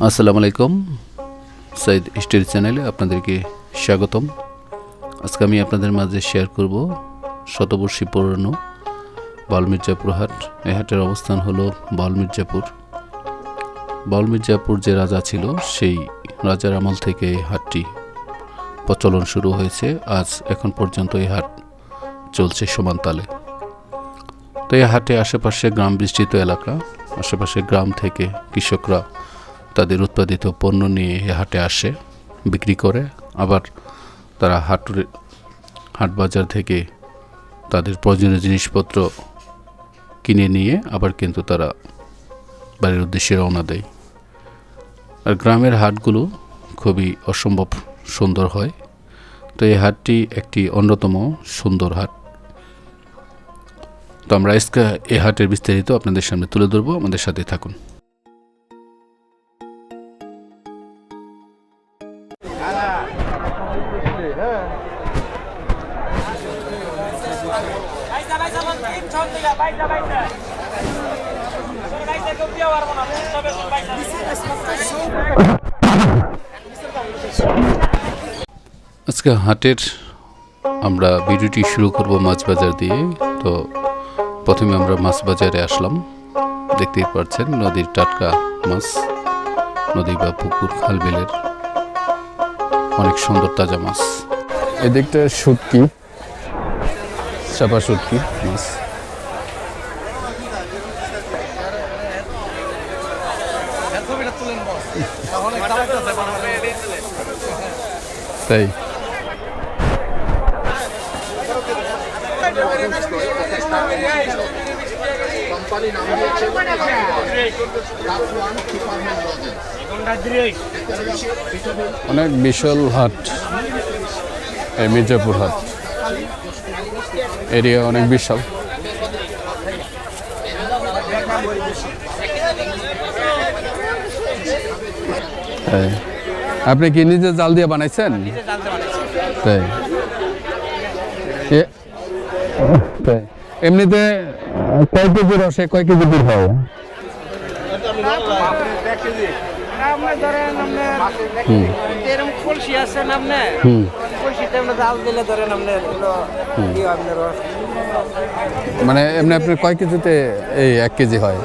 আসসালামু আলাইকুম, সাইদ স্টোরি চ্যানেলে আপনাদেরকে স্বাগতম। আজকে আমি আপনাদের মাঝে শেয়ার করব শতবর্ষী পুরনো বাউল মির্জাপুর হাট। এই হাটের অবস্থান হলো বাউল মির্জাপুর। বাউল মির্জাপুর যে রাজা ছিল, সেই রাজার আমল থেকে এই হাটটি প্রচলন শুরু হয়েছে। আজ এখন পর্যন্ত এই হাট চলছে সমান তালে। তো এই হাটে আশেপাশে গ্রাম বিস্তৃত এলাকা, আশেপাশে গ্রাম থেকে কৃষকরা তাদের উৎপাদিত পণ্য নিয়ে এই হাটে আসে, বিক্রি করে। আবার তারা হাট বাজার থেকে তাদের প্রয়োজনীয় জিনিসপত্র কিনে নিয়ে আবার কিন্তু তারা বাড়ির উদ্দেশ্যে রওনা দেয়। আর গ্রামের হাটগুলো খুবই অসম্ভব সুন্দর হয়। তো এই হাটটি একটি অন্যতম সুন্দর হাট। তো আমরা আজকে এই হাটের বিস্তারিত আপনাদের সামনে তুলে ধরবো, আমাদের সাথে থাকুন। আজকে হাটের আমরা ভিডিওটি শুরু করব মাছ বাজার দিয়ে। তো প্রথমে আমরা মাছ বাজারে আসলাম। দেখতেই পাচ্ছেন নদীর টাটকা মাছ, নদী বা পুকুর খাল বিলের অনেক সুন্দর তাজা মাছ। এদিকটা শুটকি, চাপা শুটকি মাছ। তাই অনেক বিশাল হাট, এই মির্জাপুর হাট এরিয়া অনেক বিশাল। আপনি কি নিজে জাল দিয়ে বানাইছেন? তাই এমনিতে কয় কেজি রসে কয় কেজি দূর হয়? মানে এমনি আপনার কয় কেজিতে এই 1 কেজি হয়?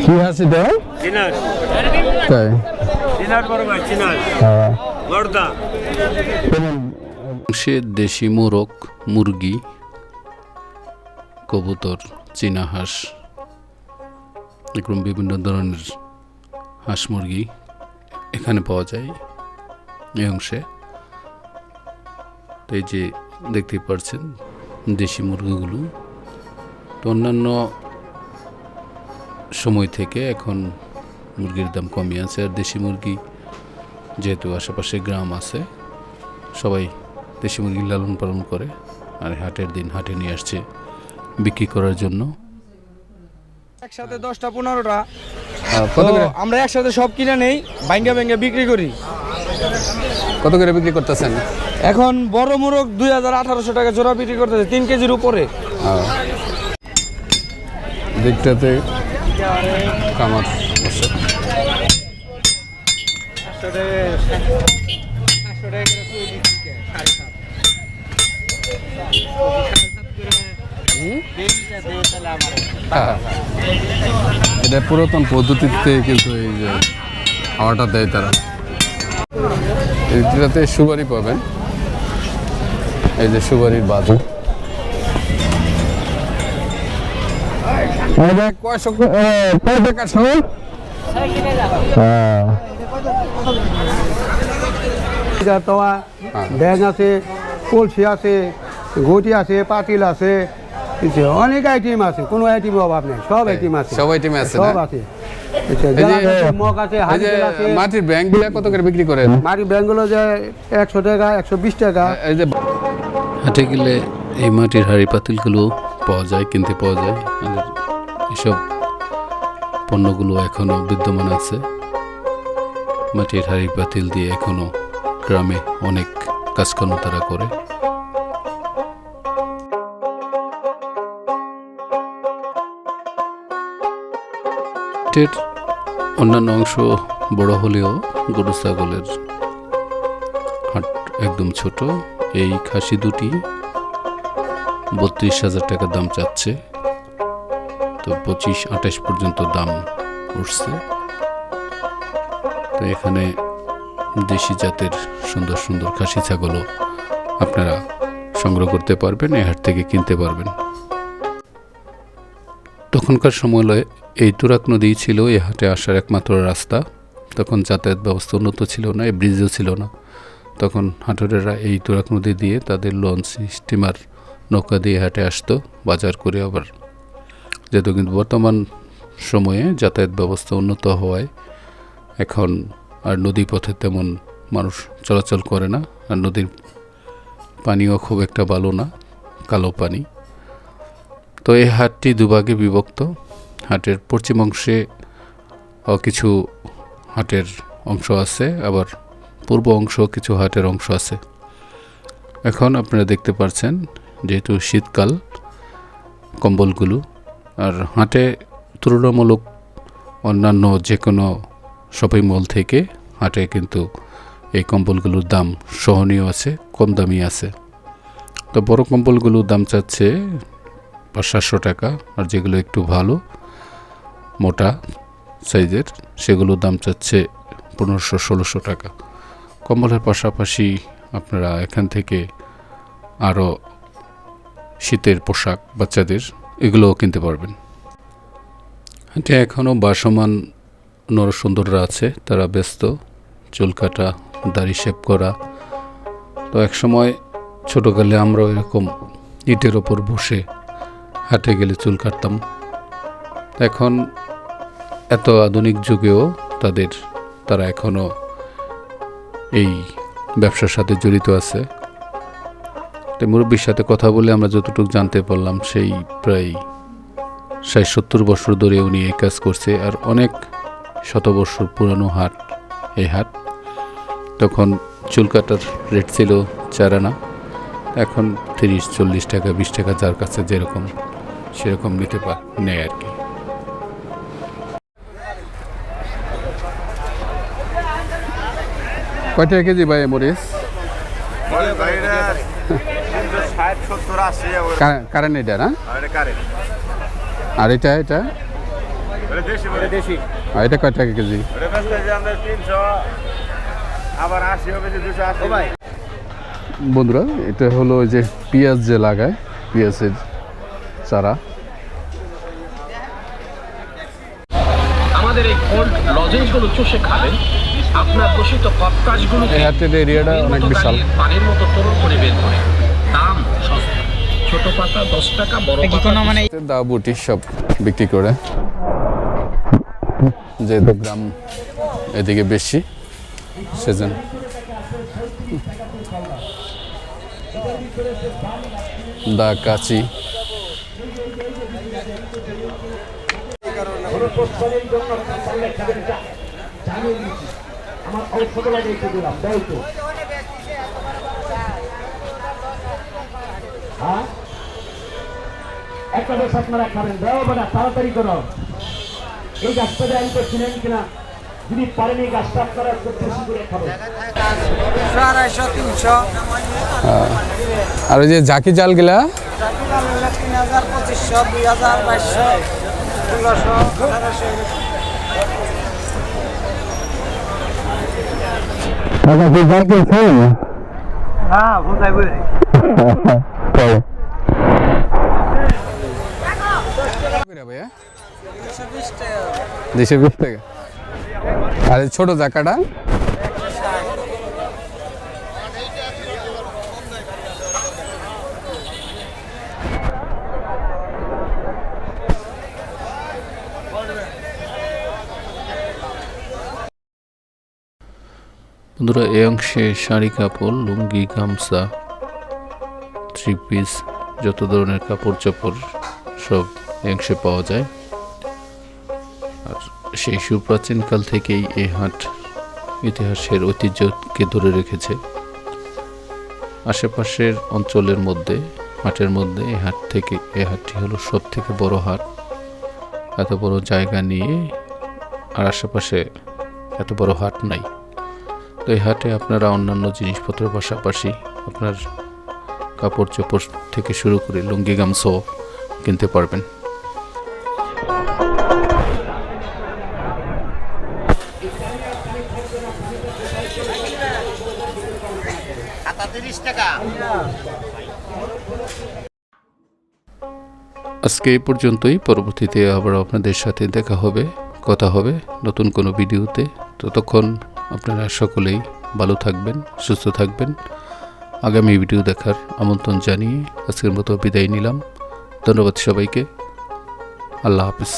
কি আছে দেয়? সে দেশি মোরগ, মুরগি, কবুতর, চীনা হাঁস, এরকম বিভিন্ন ধরনের হাঁস মুরগি এখানে পাওয়া যায় এই অংশে। তো এই যে দেখতেই পাচ্ছেন দেশি মুরগিগুলো। তো অন্যান্য সময় থেকে এখন মুরগির দাম কমে আছে। আর দেশি মুরগি যেহেতু আশেপাশে গ্রাম আছে, সবাই দেশি মুরগি লালন পালন করে। আর হাটের দিন হাটে নিয়ে আসছে বিক্রি করার জন্য। একসাথে 10টা 15টা আমরা একসাথে সব কিনে নেই, ভাঙ্গা ভাঙ্গা বিক্রি করি। কত করে বিক্রি করতেছেন এখন? বড় মোরগ 2000-1800 টাকা জোড়া বিক্রি করতেছে, 3 কেজির উপরে। দিকটাতে কামার বসে। এটা পুরাতন পদ্ধতিতে কিন্তু এই যে হাওয়াটা দেয় তারা। এটাতে সুপারি পাবেন, এই যে সুপারির বাজু। কয় টাকা সব? তোয়া ব্যাগ আছে, কলসি আছে, ঘটি আছে, পাতিল আছে, অনেক আইটেম আছে, কোনো আইটেম অভাব নেই, সব আইটেম আছে, সব আইটেম আছে সব না? আছে। মগ আছে, এই যে হাঁড়ি আছে। মাটির ব্যাংকগুলো কত করে বিক্রি করেন? মাটির ব্যাংকগুলো যে 100 টাকা, 120 টাকা। এই যে হাটে গেলে এই মাটির হাঁড়ি পাতিলগুলো পাওয়া যায়, কিনতে পাওয়া যায়। আর এসব পণ্যগুলো এখনো বিদ্যমান আছে। মাটির হাঁড়ি পাতিল দিয়ে এখনো গ্রামে অনেক কাজকর্ম তারা করে। হাটের অন্যান্য অংশ বড় হলেও গরু ছাগলের হাট একদম ছোট। এই খাসি দুটি 32,000 টাকা দাম চাচ্ছে, তো 25-28 পর্যন্ত দাম উঠছে। তো এখানে দেশি জাতের সুন্দর সুন্দর খাসি ছাগলও আপনারা সংগ্রহ করতে পারবেন, এই হাট থেকে কিনতে পারবেন। তখনকার সময় এই তুরাগ নদী ছিল এই হাটে আসার একমাত্র রাস্তা। তখন যাতায়াত ব্যবস্থা উন্নত ছিল না, এই ব্রিজও ছিল না। তখন হাটুরেরা এই তুরাগ নদী দিয়ে তাদের লঞ্চ, স্টিমার, নৌকা দিয়ে হাটে আসতো বাজার করে আবার যেত। কিন্তু বর্তমান সময়ে যাতায়াত ব্যবস্থা উন্নত হওয়ায় এখন আর নদী পথে তেমন মানুষ চলাচল করে না। আর নদীর পানিও খুব একটা ভালো না, কালো পানি। তো এই হাটটি দুভাগে বিভক্ত। হাটের পশ্চিম অংশে কিছু হাটের অংশ আছে, আবার পূর্ব অংশ কিছু হাটের অংশ আছে। এখন আপনারা দেখতে পাচ্ছেন যেহেতু শীতকাল, কম্বলগুলো আর হাটে তুলনামূলক অন্যান্য যে কোনো শপিং মল থেকে হাটে কিন্তু এই কম্বলগুলোর দাম সহনীয় আছে, কম দামি আছে। তো বড় কম্বলগুলোর দাম চাচ্ছে 500-700 টাকা, আর যেগুলো একটু ভালো মোটা সাইজের সেগুলোর দাম চাচ্ছে 1500-1600 টাকা। কম্বলের পাশাপাশি আপনারা এখান থেকে আরও শীতের পোশাক বাচ্চাদের এগুলোও কিনতে পারবেন। এটা এখনও বাসমান নরসুন্দররা আছে, তারা ব্যস্ত চুল কাটা, দাড়ি শেভ করা। তো একসময় ছোটোকালে আমরাও এরকম ইটের ওপর বসে হাটে গেলে চুল কাটতাম। এখন এত আধুনিক যুগেও তারা এখনও এই ব্যবসার সাথে জড়িত আছে। তো মুরব্বীর সাথে কথা বলে আমরা যতটুকু জানতে পারলাম, সেই প্রায় 60-70 বছর ধরে উনি এই কাজ করছে। আর অনেক শত বছর পুরানো হাট এই হাট। তখন চুল কাটার রেট ছিল 4 আনা, এখন 30-40 টাকা, 20 টাকা, যার কাছে যেরকম সেরকম নেয় আর কি। কয় টাকা কেজি ভাই মরিচ? কারেন্ট এটা না? আর এটা এটা কয় টাকা কেজি? বন্ধুরা, এটা হলো ওই যে পেঁয়াজ যে লাগায়, পেঁয়াজের চারা। আমাদের এই কোল্ড লজেন্সগুলো চষে খাবেন, আপনার দূষিত পটাশগুলো এই হাটের এরিয়াটা অনেক বিশাল, পানির মতো তরল করে বের করে। দাম সস্তা, ছোট পাতা 10 টাকা, বড় পাতা মানে দা বুটি সব বিক্রি করে। যেহেতু গ্রাম এদিকে বেশি, সেজন্য দা কাচি। একটা বেশ আপনারা খাবেন, দেওয়া বেটা তাড়াতাড়ি করো। এই গাছটা আমি করছিলেন কিনা, যদি পারেন এই গাছটা আপনারা করতে বেশি করে খাবেন। 250-300। আর ওই যে জাকি জাল গিলা 3000-2500, 2000-2200, 1600-1800। হ্যাঁ, বুঝাই বুঝাই। ভাইয়া 220 টাকা। আর এই ছোট জাকাটা বন্ধুরা, এই অংশে শাড়ি কাপড়, লুঙ্গি, গামছা, থ্রি পিস, যত ধরনের কাপড় চোপড় সব এই অংশে পাওয়া যায়। আর সেই সুপ্রাচীনকাল থেকেই এই হাট ইতিহাসের ঐতিহ্যকে ধরে রেখেছে। আশেপাশের অঞ্চলের মধ্যে, হাটের মধ্যে এই হাটটি হলো সব থেকে বড় হাট। এত বড় জায়গা নিয়ে আর আশেপাশে এত বড় হাট নাই। তো এই হাটে আপনারা অন্যান্য জিনিসপত্রের পাশাপাশি আপনার কাপড় চোপড় থেকে শুরু করে লুঙ্গি গামছাও কিনতে পারবেন। আজকে এই পর্যন্তই। পরবর্তীতে আবার আপনাদের সাথে দেখা হবে, কথা হবে নতুন কোনো ভিডিওতে। ততক্ষণ আপনারা সকলেই ভালো থাকবেন, সুস্থ থাকবেন। আগামী ভিডিও দেখার আমন্ত্রণ জানিয়ে আজকের মতো বিদায় নিলাম। ধন্যবাদ সবাইকে। আল্লাহ হাফিজ।